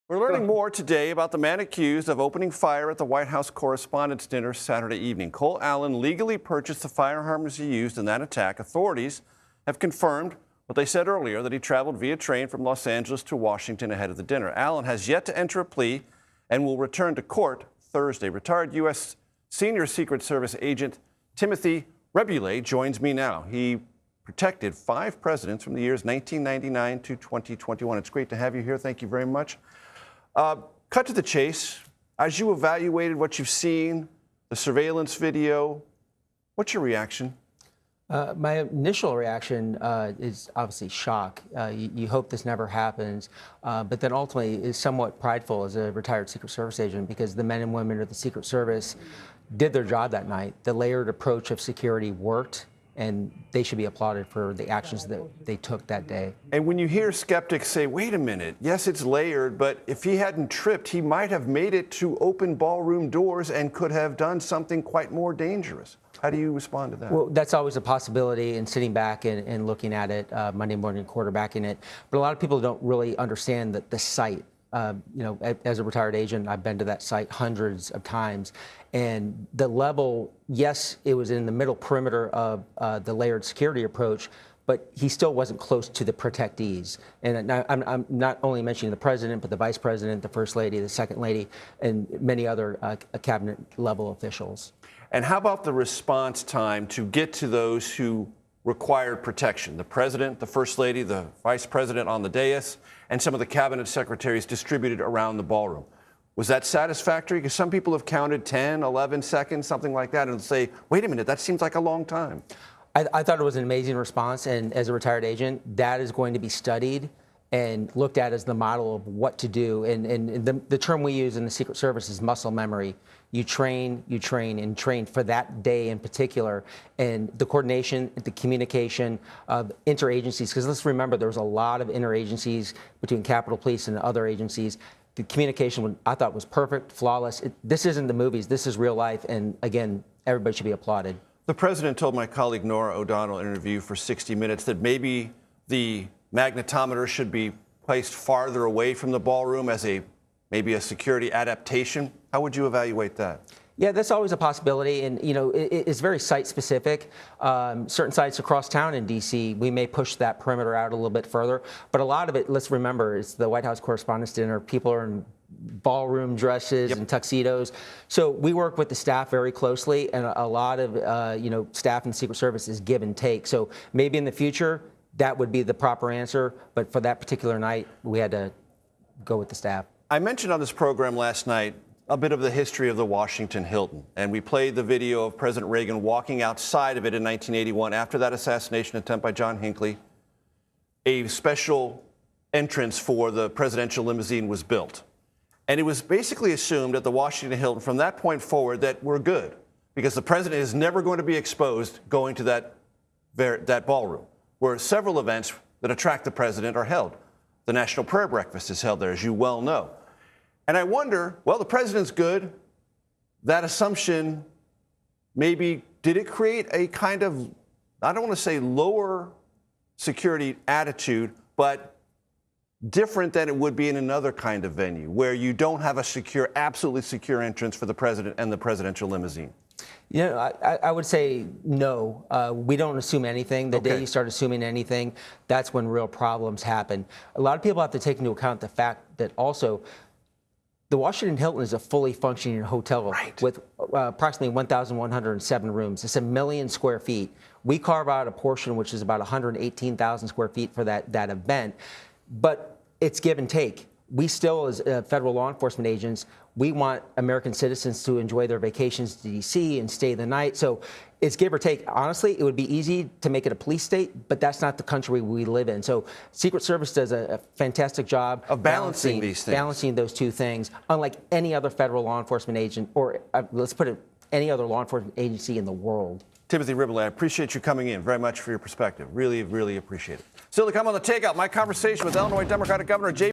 We're learning more today about the man accused of opening fire at the White House Correspondents Dinner Saturday evening. Cole Allen legally purchased the firearms he used in that attack. Authorities have confirmed what they said earlier, that he traveled via train from Los Angeles to Washington ahead of the dinner. Allen has yet to enter a plea and will return to court Thursday. Retired U.S. Senior Secret Service agent Timothy Reboulet joins me now. He protected 5 presidents from the years 1999 to 2021. It's great to have you here. Thank you very much. Cut to the chase. As you evaluated what you've seen, the surveillance video, what's your reaction? My initial reaction is obviously shock. You hope this never happens, but then ultimately is somewhat prideful as a retired Secret Service agent, because the men and women of the Secret Service did their job that night. The layered approach of security worked, and they should be applauded for the actions that they took that day. And when you hear skeptics say, wait a minute, yes, it's layered, but if he hadn't tripped, he might have made it to open ballroom doors and could have done something quite more dangerous. How do you respond to that? Well, that's always a possibility, and sitting back and looking at it, Monday morning quarterbacking it. But a lot of people don't really understand the site. As a retired agent, I've been to that site hundreds of times. And the level, yes, it was in the middle perimeter of the layered security approach, but he still wasn't close to the protectees. And I'm not only mentioning the president, but the vice president, the first lady, the second lady, and many other cabinet level officials. And how about the response time to get to those who required protection? The president, the first lady, the vice president on the dais, and some of the cabinet secretaries distributed around the ballroom. Was that satisfactory? Because some people have counted 10, 11 seconds, something like that, and say, wait a minute, that seems like a long time. I thought it was an amazing response, and as a retired agent, that is going to be studied and looked at as the model of what to do. And the term we use in the Secret Service is muscle memory. You train, and train for that day in particular. And the coordination, the communication of interagencies, because let's remember there was a lot of interagencies between Capitol Police and other agencies. The communication, I thought, was perfect, flawless. This isn't the movies, this is real life, and again, everybody should be applauded. The president told my colleague Norah O'Donnell in an interview for 60 Minutes that maybe the magnetometer should be placed farther away from the ballroom as maybe a security adaptation. How would you evaluate that? Yeah, that's always a possibility, and it's very site-specific. Certain sites across town in D.C., we may push that perimeter out a little bit further, but a lot of it, let's remember, it's the White House Correspondents Dinner. People are in ballroom dresses and tuxedos, so we work with the staff very closely, and a lot of staff in the Secret Service is give and take. So maybe in the future that would be the proper answer, but for that particular night, we had to go with the staff. I mentioned on this program last night a bit of the history of the Washington Hilton, and we played the video of President Reagan walking outside of it in 1981 after that assassination attempt by John Hinckley. A special entrance for the presidential limousine was built, and it was basically assumed at the Washington Hilton from that point forward that we're good, because the president is never going to be exposed going to that ballroom, where several events that attract the president are held. The National Prayer Breakfast is held there, as you well know. And I wonder, well, the president's good. That assumption, maybe, did it create a kind of, I don't want to say lower security attitude, but different than it would be in another kind of venue, where you don't have a secure, absolutely secure entrance for the president and the presidential limousine? I would say no. We don't assume anything. The day you start assuming anything, that's when real problems happen. A lot of people have to take into account the fact that also the Washington Hilton is a fully functioning hotel with approximately 1,107 rooms. It's 1 million square feet. We carve out a portion which is about 118,000 square feet for that event, but it's give and take. We still, as federal law enforcement agents, we want American citizens to enjoy their vacations to D.C. and stay the night. So it's give or take. Honestly, it would be easy to make it a police state, but that's not the country we live in. So Secret Service does a fantastic job of balancing these things. Balancing those two things, unlike any other federal law enforcement agent, or let's put it, any other law enforcement agency in the world. Timothy Reboulet, I appreciate you coming in very much for your perspective. Really, really appreciate it. Still to come on the Takeout, my conversation with Illinois Democratic Governor J.